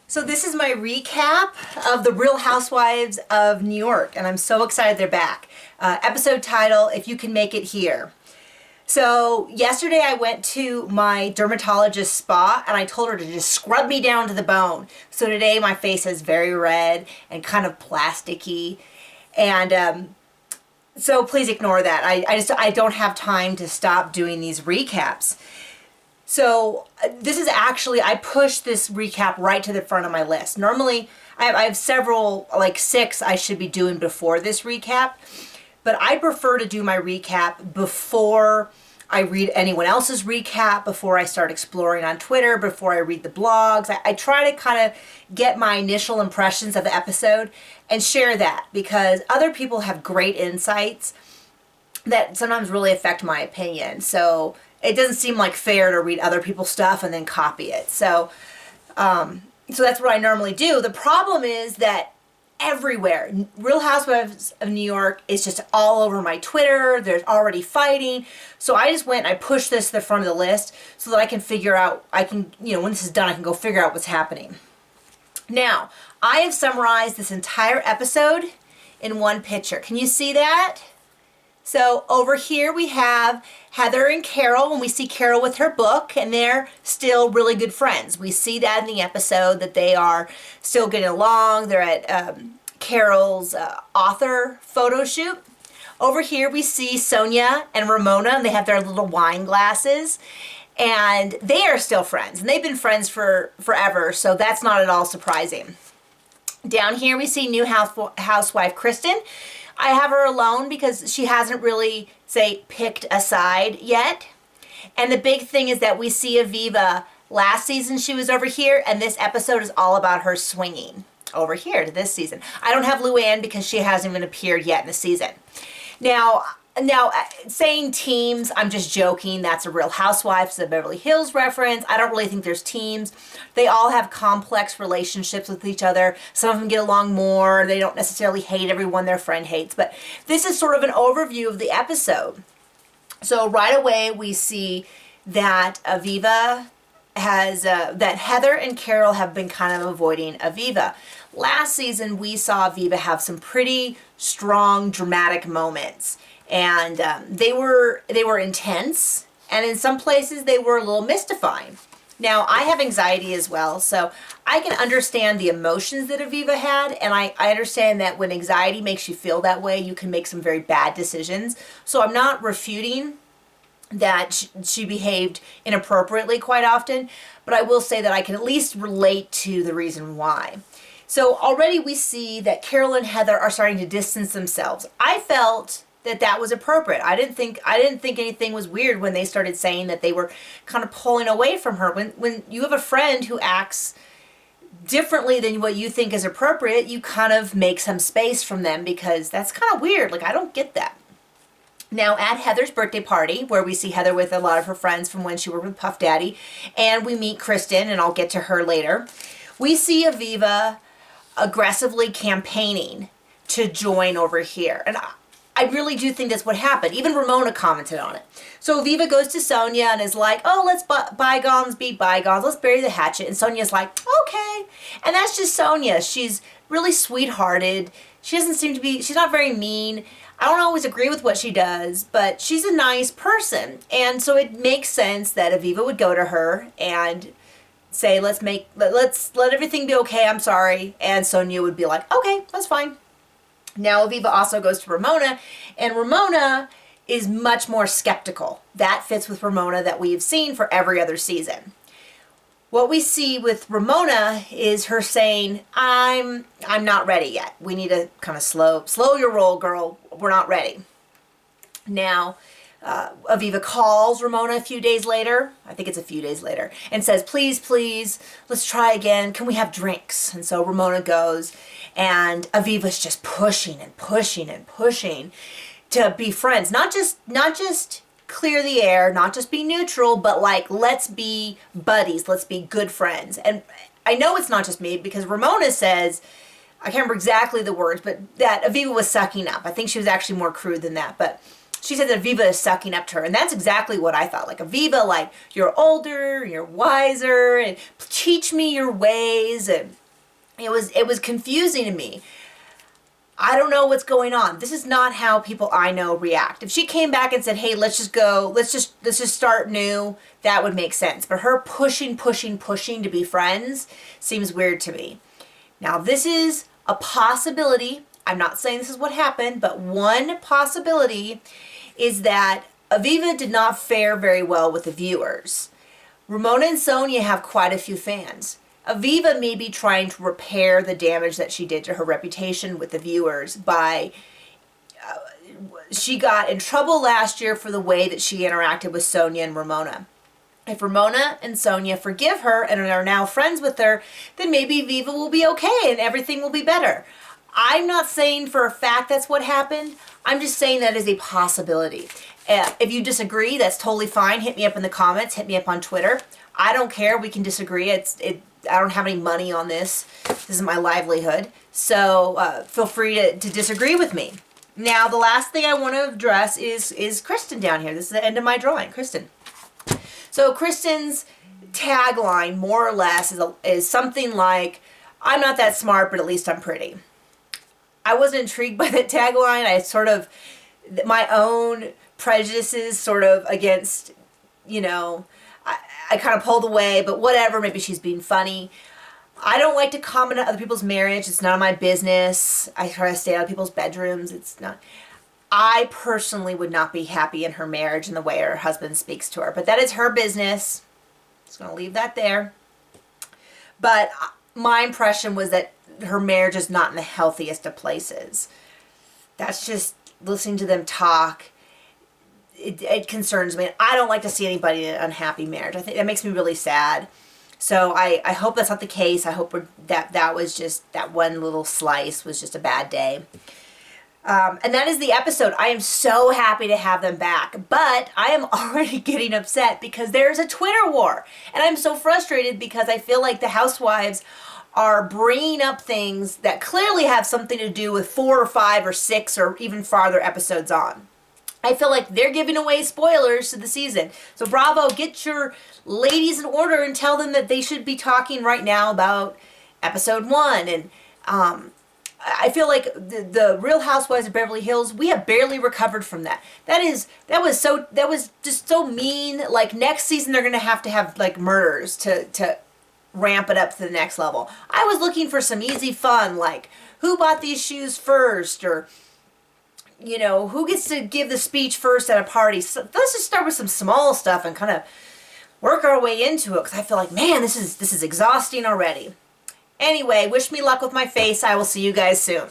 So this is my recap of the Real Housewives of New York, and I'm so excited they're back. Episode title, If You Can Make It Here. So yesterday I went to my dermatologist spa and I told her to just scrub me down to the bone. So today my face is very red and kind of plasticky, and so please ignore that. I don't have time to stop doing these recaps. So this is actually, I pushed this recap right to the front of my list. Normally, I have several, like 6 I should be doing before this recap, but I prefer to do my recap before I read anyone else's recap, before I start exploring on Twitter, before I read the blogs. I try to kind of get my initial impressions of the episode and share that, because other people have great insights that sometimes really affect my opinion. So it doesn't seem like fair to read other people's stuff and then copy it. So that's what I normally do. The problem is that everywhere, Real Housewives of New York is just all over my Twitter. There's already fighting. So I just went and I pushed this to the front of the list so that I can figure out, when this is done, I can go figure out what's happening. Now, I have summarized this entire episode in one picture. Can you see that? So over here we have Heather and Carole, and we see Carole with her book, and they're still really good friends. We see that in the episode, that they are still getting along. They're at Carole's author photo shoot. Over here we see Sonja and Ramona, and they have their little wine glasses, and they are still friends, and they've been friends for forever, so that's not at all surprising. Down here we see new housewife Kristen. I have her alone because she hasn't really, picked a side yet. And the big thing is that we see Aviva. Last season she was over here, and this episode is all about her swinging over here to this season. I don't have Luann because she hasn't even appeared yet in the season. Now, saying teams, I'm just joking. That's a Real Housewives of Beverly Hills reference. I don't really think there's teams. They all have complex relationships with each other. Some of them get along more. They don't necessarily hate everyone their friend hates. But this is sort of an overview of the episode. So right away we see that Aviva that Heather and Carole have been kind of avoiding Aviva. Last season we saw Aviva have some pretty strong dramatic moments. And they were intense, and in some places they were a little mystifying. Now, I have anxiety as well, so I can understand the emotions that Aviva had, and I understand that when anxiety makes you feel that way, you can make some very bad decisions. So I'm not refuting that she behaved inappropriately quite often, but I will say that I can at least relate to the reason why. So already we see that Carole and Heather are starting to distance themselves. I felt that was appropriate. I didn't think anything was weird when they started saying that they were kind of pulling away from her. When you have a friend who acts differently than what you think is appropriate, you kind of make some space from them, because that's kind of weird. Like, I don't get that. Now, at Heather's birthday party, where we see Heather with a lot of her friends from when she worked with Puff Daddy, and we meet Kristen, and I'll get to her later, we see Aviva aggressively campaigning to join over here. And I really do think that's what happened. Even Ramona commented on it. So Aviva goes to Sonja and is like, oh, let's bygones be bygones. Let's bury the hatchet. And Sonja's like, okay. And that's just Sonja. She's really sweethearted. She doesn't seem to be, she's not very mean. I don't always agree with what she does, but she's a nice person. And so it makes sense that Aviva would go to her and say, let's let everything be okay. I'm sorry. And Sonja would be like, okay, that's fine. Now, Aviva also goes to Ramona, and Ramona is much more skeptical. That fits with Ramona that we've seen for every other season. What we see with Ramona is her saying, I'm not ready yet. We need to kind of slow your roll, girl. We're not ready. Now, Aviva calls Ramona a few days later, I think it's a few days later, and says, please, let's try again. Can we have drinks? And so Ramona goes, and Aviva's just pushing and pushing and pushing to be friends. Not just clear the air, not just be neutral, but like, let's be buddies, let's be good friends. And I know it's not just me, because Ramona says, I can't remember exactly the words, but that Aviva was sucking up. I think she was actually more crude than that, but she said that Aviva is sucking up to her. And that's exactly what I thought. Like, Aviva, like, you're older, you're wiser, and teach me your ways. And it was confusing to me. I don't know what's going on. This is not how people I know react. If she came back and said, hey, let's just start new, that would make sense. But her pushing to be friends seems weird to me. Now, this is a possibility. I'm not saying this is what happened, but one possibility is that Aviva did not fare very well with the viewers. Ramona and Sonja have quite a few fans. Aviva may be trying to repair the damage that she did to her reputation with the viewers by, she got in trouble last year for the way that she interacted with Sonja and Ramona. If Ramona and Sonja forgive her and are now friends with her, then maybe Aviva will be okay and everything will be better. I'm not saying for a fact that's what happened. I'm just saying that is a possibility. If you disagree, that's totally fine. Hit me up in the comments. Hit me up on Twitter. I don't care. We can disagree. I don't have any money on this. This is my livelihood. So feel free to disagree with me. Now, the last thing I want to address is Kristen down here. This is the end of my drawing. Kristen. So Kristen's tagline, more or less, is something like, I'm not that smart, but at least I'm pretty. I wasn't intrigued by that tagline. I sort of, my own prejudices sort of against, you know, I kind of pulled away, but whatever, maybe she's being funny. I don't like to comment on other people's marriage. It's none of my business. I try to stay out of people's bedrooms. It's not. I personally would not be happy in her marriage and the way her husband speaks to her, but that is her business. Just going to leave that there. But my impression was that her marriage is not in the healthiest of places. That's just listening to them talk. It concerns me. I don't like to see anybody in an unhappy marriage. I think that makes me really sad. So I hope that's not the case. I hope that was just, that one little slice was just a bad day. And that is the episode. I am so happy to have them back. But I am already getting upset because there's a Twitter war. And I'm so frustrated because I feel like the Housewives are bringing up things that clearly have something to do with 4 or 5 or 6 or even farther episodes on. I feel like they're giving away spoilers to the season. So Bravo, get your ladies in order and tell them that they should be talking right now about episode 1. And I feel like the Real Housewives of Beverly Hills, we have barely recovered from that. That was just so mean. Like, next season they're gonna have like murders to ramp it up to the next level. I was looking for some easy fun, like who bought these shoes first, or you know, who gets to give the speech first at a party. So let's just start with some small stuff and kind of work our way into it, because I feel like, man, this is exhausting already. Anyway, wish me luck with my face. I will see you guys soon.